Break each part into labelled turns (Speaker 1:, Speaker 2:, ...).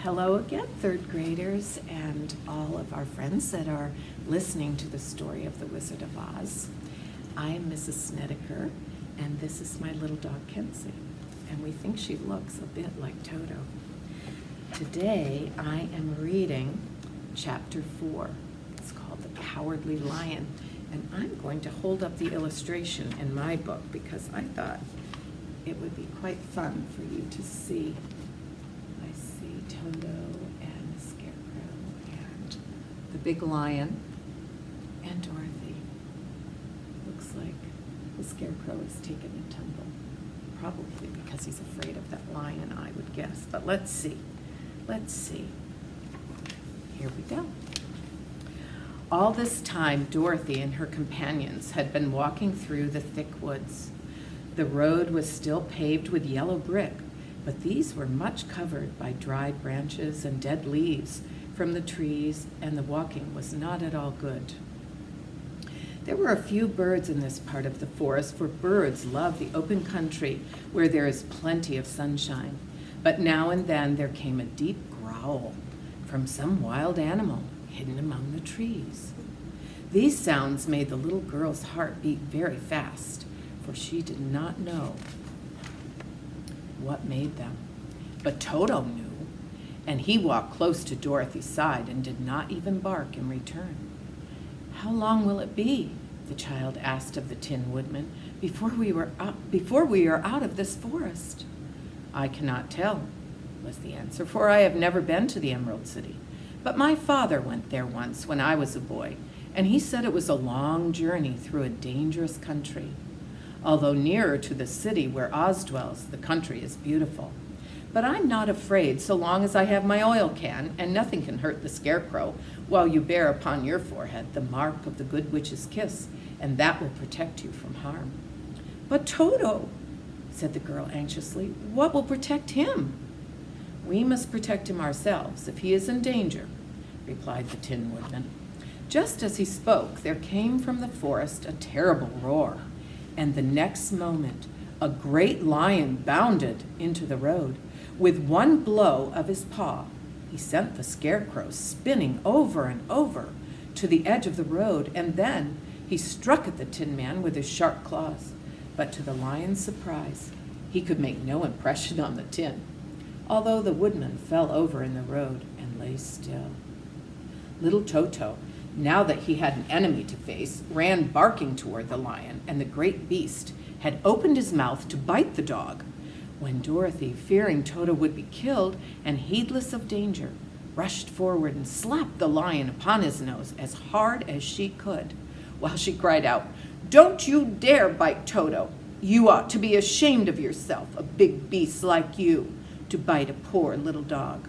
Speaker 1: Hello again, third graders, and all of our friends that are listening to the story of the Wizard of Oz. I am Mrs. Snedeker, and this is my little dog, Kenzie, and we think she looks a bit like Toto. Today, I am reading chapter 4. It's called The Cowardly Lion, and I'm going to hold up the illustration in my book because I thought it would be quite fun for you to see. I see Toto and the Scarecrow and the big lion and Dorothy. Looks like the Scarecrow is taking a tumble, probably because he's afraid of that lion, I would guess. But let's see. Let's see. Here we go. All this time, Dorothy and her companions had been walking through the thick woods. The road was still paved with yellow brick, but these were much covered by dried branches and dead leaves from the trees, and the walking was not at all good. There were a few birds in this part of the forest, for birds love the open country where there is plenty of sunshine. But now and then there came a deep growl from some wild animal hidden among the trees. These sounds made the little girl's heart beat very fast, for she did not know what made them. But Toto knew, and he walked close to Dorothy's side and did not even bark in return. "How long will it be," the child asked of the Tin Woodman, before we are out of this forest?" "I cannot tell," was the answer, "for I have never been to the Emerald City. But my father went there once when I was a boy, and he said it was a long journey through a dangerous country. Although nearer to the city where Oz dwells, the country is beautiful. But I'm not afraid so long as I have my oil can, and nothing can hurt the Scarecrow, while you bear upon your forehead the mark of the Good Witch's kiss, and that will protect you from harm." "But Toto," said the girl anxiously, "what will protect him?" "We must protect him ourselves if he is in danger," replied the Tin Woodman. Just as he spoke, there came from the forest a terrible roar, and the next moment a great lion bounded into the road. With one blow of his paw, he sent the Scarecrow spinning over and over to the edge of the road, and then he struck at the Tin Man with his sharp claws. But to the lion's surprise, he could make no impression on the tin, although the woodman fell over in the road and lay still. Little Toto, now that he had an enemy to face, ran barking toward the lion, and the great beast had opened his mouth to bite the dog, when Dorothy, fearing Toto would be killed and heedless of danger, rushed forward and slapped the lion upon his nose as hard as she could, while she cried out, "Don't you dare bite Toto! You ought to be ashamed of yourself, a big beast like you, to bite a poor little dog."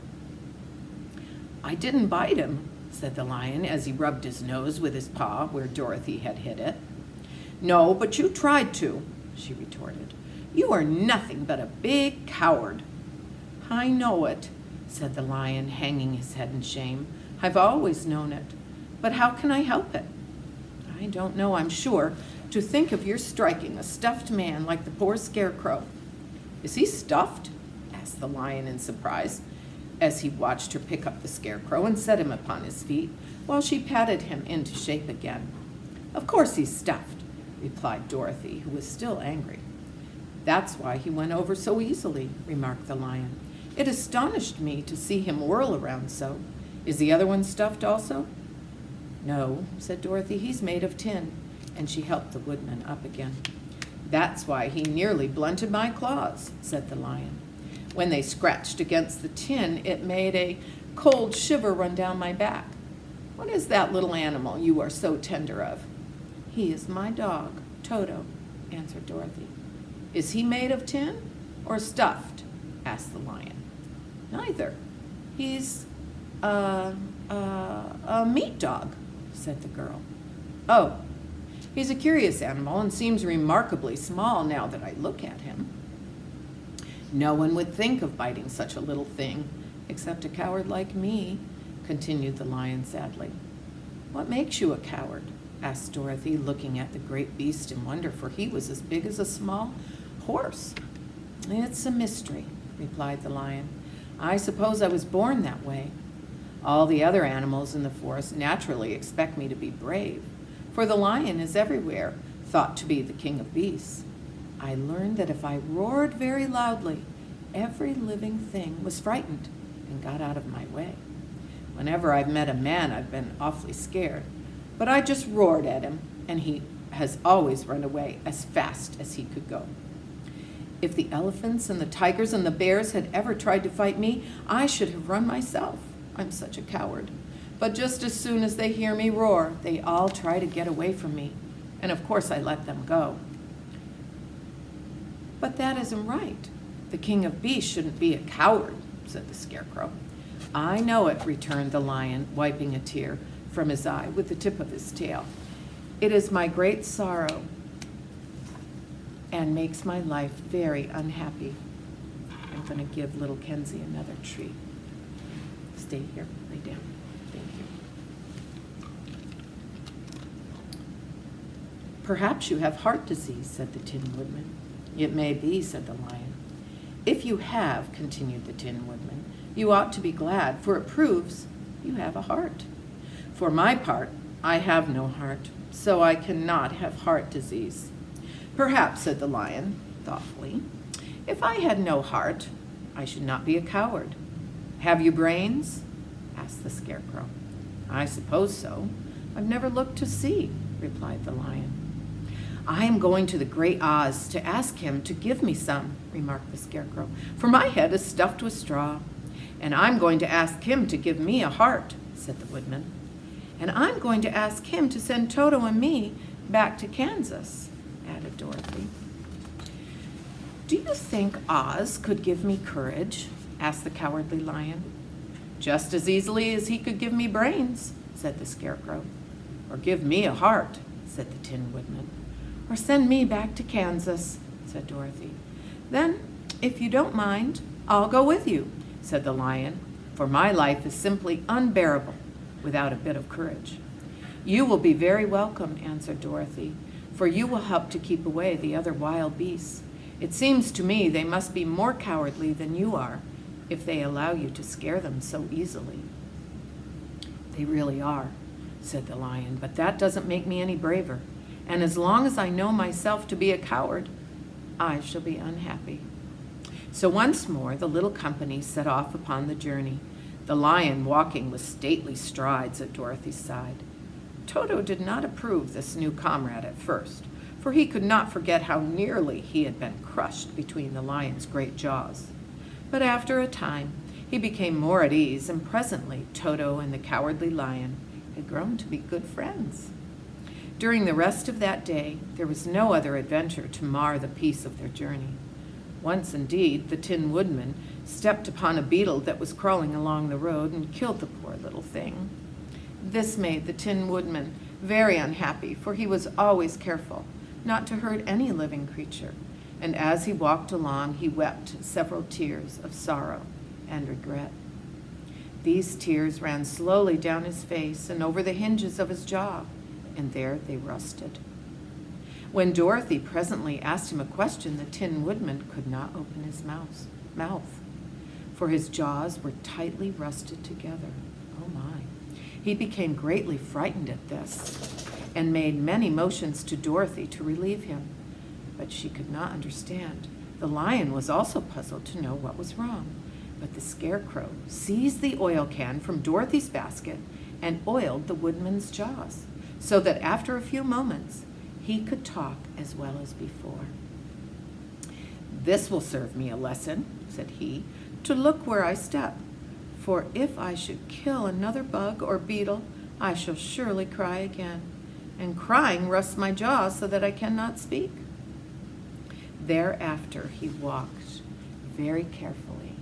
Speaker 1: "I didn't bite him," said the lion as he rubbed his nose with his paw where Dorothy had hit it. "No, but you tried to," she retorted. "You are nothing but a big coward." "I know it," said the lion, hanging his head in shame. "I've always known it. But how can I help it? I don't know, I'm sure, to think of your striking a stuffed man like the poor Scarecrow." "Is he stuffed?" asked the lion in surprise, as he watched her pick up the Scarecrow and set him upon his feet, while she patted him into shape again. "Of course he's stuffed," replied Dorothy, who was still angry. "That's why he went over so easily," remarked the lion. "It astonished me to see him whirl around so. Is the other one stuffed also?" "No," said Dorothy, "he's made of tin," and she helped the woodman up again. "That's why he nearly blunted my claws," said the lion. "When they scratched against the tin, it made a cold shiver run down my back. What is that little animal you are so tender of?" "He is my dog, Toto," answered Dorothy. "Is he made of tin or stuffed?" asked the lion. "Neither. He's a meat dog," said the girl. "Oh, he's a curious animal and seems remarkably small now that I look at him." "No one would think of biting such a little thing, except a coward like me," continued the lion sadly. "What makes you a coward?" asked Dorothy, looking at the great beast in wonder, for he was as big as a small horse. "It's a mystery," replied the lion. I suppose I was born that way. All the other animals in the forest naturally expect me to be brave, for the lion is everywhere thought to be the king of beasts. I learned that if I roared very loudly, every living thing was frightened and got out of my way. Whenever I've met a man, I've been awfully scared, but I just roared at him, and he has always run away as fast as he could go. If the elephants and the tigers and the bears had ever tried to fight me, I should have run myself. I'm such a coward. But just as soon as they hear me roar, they all try to get away from me, and of course I let them go. But that isn't right. The king of beasts shouldn't be a coward, said the Scarecrow. I know it, returned the lion, wiping a tear from his eye with the tip of his tail. It is my great sorrow and makes my life very unhappy. I'm going to give little Kenzie another treat. Stay here, lay down. Thank you. Perhaps you have heart disease, said the Tin Woodman. It may be, said the lion. If you have, continued the Tin Woodman, you ought to be glad, for it proves you have a heart. For my part, I have no heart, so I cannot have heart disease. Perhaps, said the lion, thoughtfully, if I had no heart, I should not be a coward. Have you brains? Asked the Scarecrow. I suppose so. I've never looked to see, replied the lion. I am going to the great Oz to ask him to give me some, remarked the Scarecrow, for my head is stuffed with straw. And I'm going to ask him to give me a heart, said the Woodman. And I'm going to ask him to send Toto and me back to Kansas, added Dorothy. Do you think Oz could give me courage? Asked the Cowardly Lion. Just as easily as he could give me brains, said the Scarecrow. Or give me a heart, said the Tin Woodman. Or send me back to Kansas, said Dorothy. Then, if you don't mind, I'll go with you, said the lion, for my life is simply unbearable without a bit of courage. You will be very welcome, answered Dorothy, for you will help to keep away the other wild beasts. It seems to me they must be more cowardly than you are if they allow you to scare them so easily. They really are, said the lion, but that doesn't make me any braver. And as long as I know myself to be a coward, I shall be unhappy. So once more the little company set off upon the journey, the lion walking with stately strides at Dorothy's side. Toto did not approve this new comrade at first, for he could not forget how nearly he had been crushed between the lion's great jaws. But after a time, he became more at ease, and presently Toto and the Cowardly Lion had grown to be good friends. During the rest of that day, there was no other adventure to mar the peace of their journey. Once, indeed, the Tin Woodman stepped upon a beetle that was crawling along the road and killed the poor little thing. This made the Tin Woodman very unhappy, for he was always careful not to hurt any living creature, and as he walked along, he wept several tears of sorrow and regret. These tears ran slowly down his face and over the hinges of his jaw, and there they rusted. When Dorothy presently asked him a question, the Tin Woodman could not open his mouth, for his jaws were tightly rusted together. Oh my. He became greatly frightened at this, and made many motions to Dorothy to relieve him, but she could not understand. The lion was also puzzled to know what was wrong, but the Scarecrow seized the oil can from Dorothy's basket and oiled the Woodman's jaws, so that after a few moments, he could talk as well as before. This will serve me a lesson, said he, to look where I step, for if I should kill another bug or beetle, I shall surely cry again, and crying rusts my jaws so that I cannot speak. Thereafter he walked very carefully,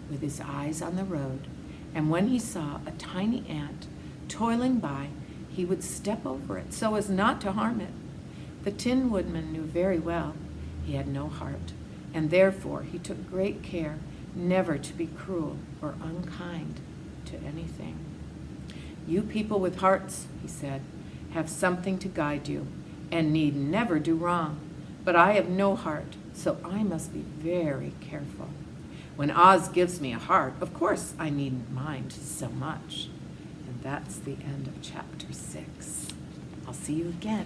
Speaker 1: with his eyes on the road, and when he saw a tiny ant toiling by, he would step over it so as not to harm it. The Tin Woodman knew very well he had no heart, and therefore he took great care never to be cruel or unkind to anything. You people with hearts, he said, have something to guide you, and need never do wrong. But I have no heart, so I must be very careful. When Oz gives me a heart, of course I needn't mind so much. And that's the end of chapter 6. I'll see you again.